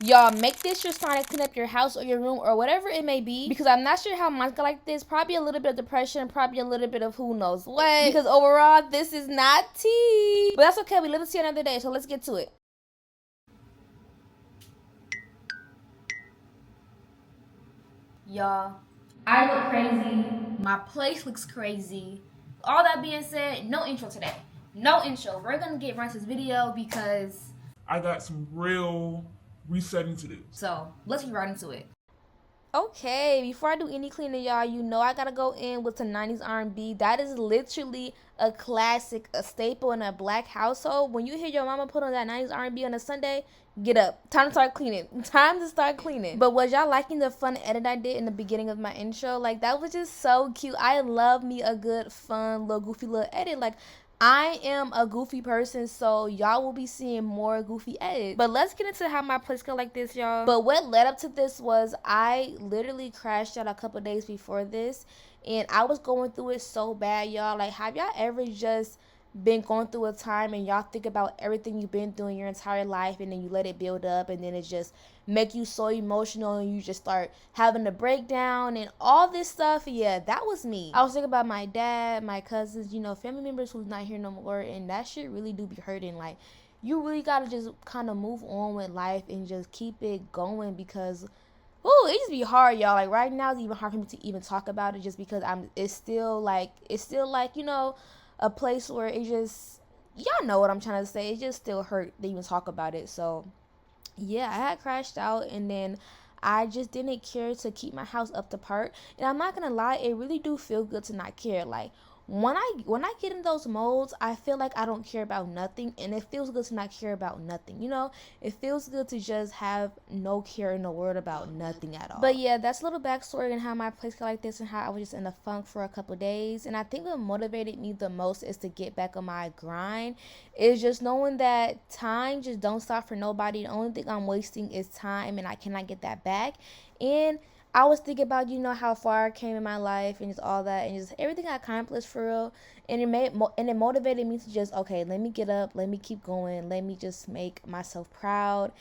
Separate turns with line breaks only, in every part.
Y'all, make this your sign to clean up your house or your room or whatever it may be, because I'm not sure how mine's got like this. Probably a little bit of depression, probably a little bit of who knows what, because overall this is not tea, but that's okay. We live to see another day, so let's get to it. Y'all, I look crazy, my place looks crazy. All that being said, no intro today. No intro. We're gonna get right into this video because
I got some real resetting to do.
so let's get right into it. Okay, before I do any cleaning, y'all, you know I gotta go in with some 90s R&B. That is literally a classic, a staple in a black household. When you hear your mama put on that 90s R&B on a Sunday, get up. Time to start cleaning. Time to start cleaning. But was y'all liking the fun edit I did in the beginning of my intro? Like, that was just so cute. I love me a good, fun, little goofy little edit. Like, I am a goofy person, so y'all will be seeing more goofy edits. But let's get into how my place got like this, y'all. But what led up to this was I literally crashed out a couple days before this, and I was going through it so bad, y'all. Like, have y'all ever just been going through a time and y'all think about everything you've been through in your entire life, and then you let it build up, and then it just make you so emotional and you just start having a breakdown and all this stuff? Yeah, that was me. I was thinking about my dad, my cousins, you know, family members who's not here no more, and that shit really do be hurting. Like, you really gotta just kind of move on with life and just keep it going, because it just be hard, y'all. Like, right now it's even hard for me to even talk about it, just because it's still like you know, a place where it just, y'all know what I'm trying to say, it just still hurt to even talk about it. So yeah, I had crashed out, and then I just didn't care to keep my house up to part. And I'm not gonna lie, it really do feel good to not care. Like, when I get in those modes, I feel like I don't care about nothing, and it feels good to not care about nothing. You know, it feels good to just have no care in the world about nothing at all. But yeah, that's a little backstory and how my place got like this and how I was just in a funk for a couple days. And I think what motivated me the most is to get back on my grind. Is just knowing that time just don't stop for nobody. The only thing I'm wasting is time, and I cannot get that back. And I was thinking about, you know, how far I came in my life and just all that and just everything I accomplished for real. And it motivated me to just, okay, let me get up, let me keep going, let me just make myself proud,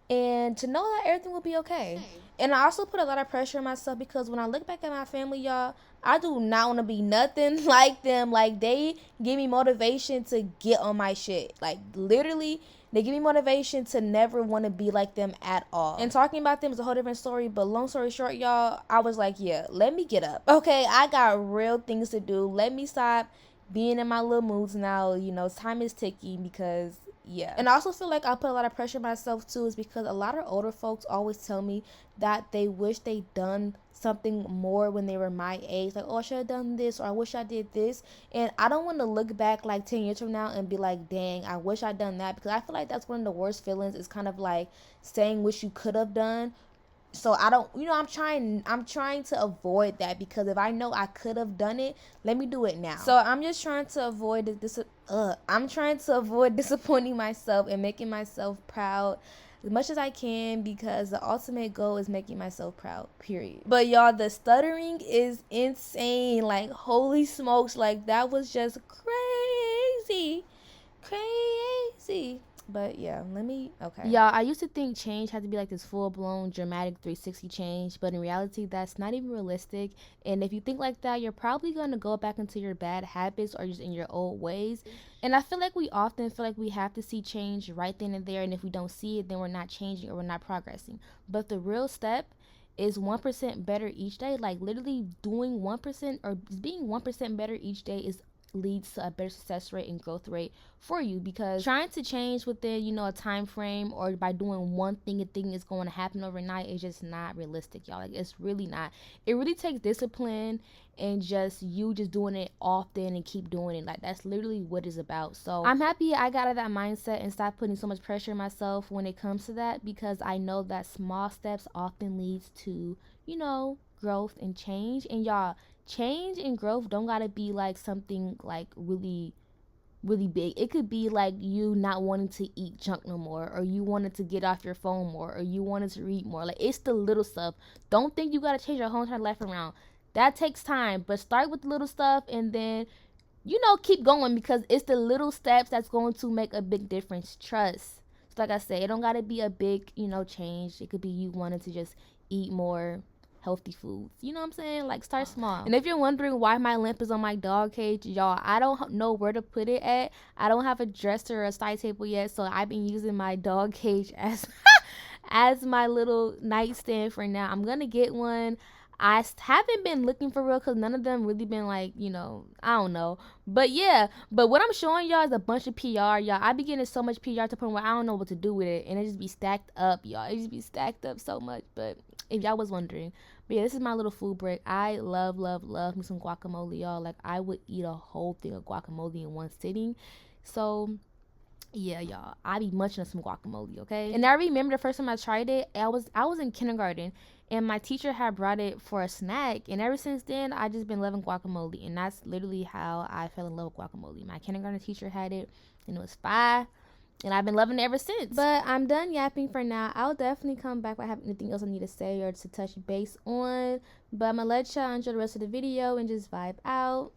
and to know that everything will be okay. And I also put a lot of pressure on myself, because when I look back at my family, y'all, I do not want to be nothing like them. Like, they give me motivation to get on my shit. Like, literally, they give me motivation to never want to be like them at all. And talking about them is a whole different story, but long story short, y'all, I was like, yeah, let me get up. Okay, I got real things to do. Let me stop being in my little moods now. You know, time is ticking, because yeah. And I also feel like I put a lot of pressure on myself too, is because a lot of older folks always tell me that they wish they done something more when they were my age. Like, oh, I should have done this, or I wish I did this. And I don't want to look back like 10 years from now and be like, dang, I wish I'd done that, because I feel like that's one of the worst feelings, is kind of like saying wish you could have done. So I don't, you know, I'm trying to avoid that, because if I know I could have done it, let me do it now. So I'm just trying to avoid this. I'm trying to avoid disappointing myself and making myself proud as much as I can, because the ultimate goal is making myself proud, period. But y'all, the stuttering is insane. Like, holy smokes, like, that was just crazy. But yeah, okay. Yeah, I used to think change had to be like this full blown dramatic 360 change, but in reality, that's not even realistic. And if you think like that, you're probably going to go back into your bad habits or just in your old ways. And I feel like we often feel like we have to see change right then and there. And if we don't see it, then we're not changing or we're not progressing. But the real step is 1% better each day. Like, literally doing 1% or being 1% better each day is leads to a better success rate and growth rate for you, because trying to change within, you know, a time frame, or by doing one thing, a thing is going to happen overnight, is just not realistic, y'all. Like, it's really not. It really takes discipline and just you just doing it often and keep doing it. Like, that's literally what it's about. So I'm happy I got out of that mindset and stopped putting so much pressure on myself when it comes to that, because I know that small steps often leads to, you know, growth and change. And y'all, change and growth don't gotta be like something like really big. It could be like you not wanting to eat junk no more, or you wanted to get off your phone more, or you wanted to read more. Like, it's the little stuff. Don't think you gotta change your whole entire life around. That takes time, but start with the little stuff, and then, you know, keep going, because it's the little steps that's going to make a big difference. Trust. like I said, it don't gotta be a big, change. It could be you wanting to just eat more healthy foods. You know what I'm saying? Like, start small. And if you're wondering why my lamp is on my dog cage, y'all, I don't know where to put it at. I don't have a dresser or a side table yet, so I've been using my dog cage as as my little nightstand for now. I'm gonna get one. I haven't been looking for real because none of them really been like, I don't know. But yeah, but what I'm showing y'all is a bunch of PR, y'all. I be getting so much PR to the point where I don't know what to do with it. And it just be stacked up, y'all. It just be stacked up so much. But if y'all was wondering. But yeah, this is my little food break. I love me some guacamole, y'all. Like, I would eat a whole thing of guacamole in one sitting. So yeah, y'all, I be munching on some guacamole, okay? And I remember the first time I tried it, I was in kindergarten, and my teacher had brought it for a snack, and ever since then, I just been loving guacamole, and that's literally how I fell in love with guacamole. My kindergarten teacher had it, and it was fire, and I've been loving it ever since. But I'm done yapping for now. I'll definitely come back if I have anything else I need to say or to touch base on, but I'm gonna let y'all enjoy the rest of the video and just vibe out.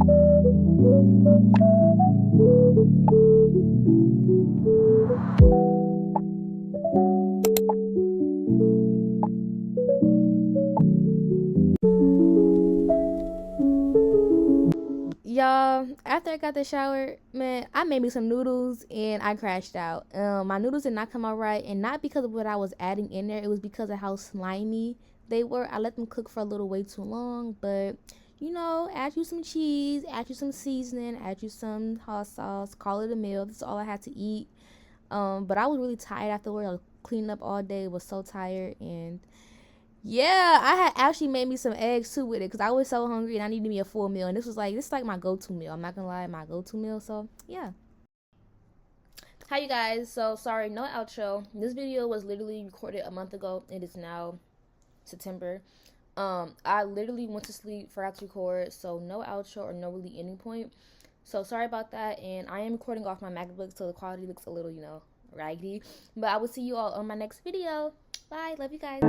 Y'all, after I got the shower, man, I made me some noodles and I crashed out. My noodles did not come out right, and not because of what I was adding in there. It was because of how slimy they were. I let them cook for a little way too long, but you know, add you some cheese, add you some seasoning, add you some hot sauce, call it a meal. That's all I had to eat. But I was really tired afterward. I was cleaning up all day, was so tired, and yeah, I had actually made me some eggs too with it because I was so hungry and I needed me a full meal. And this is like my go-to meal. I'm not gonna lie, my go-to meal. So yeah. Hi you guys. So sorry, no outro. This video was literally recorded a month ago. It is now September. I literally went to sleep, forgot to record, so no outro or no really ending point. So sorry about that. And I am recording off my MacBook, so the quality looks a little, raggedy. But I will see you all on my next video. Bye. Love you guys.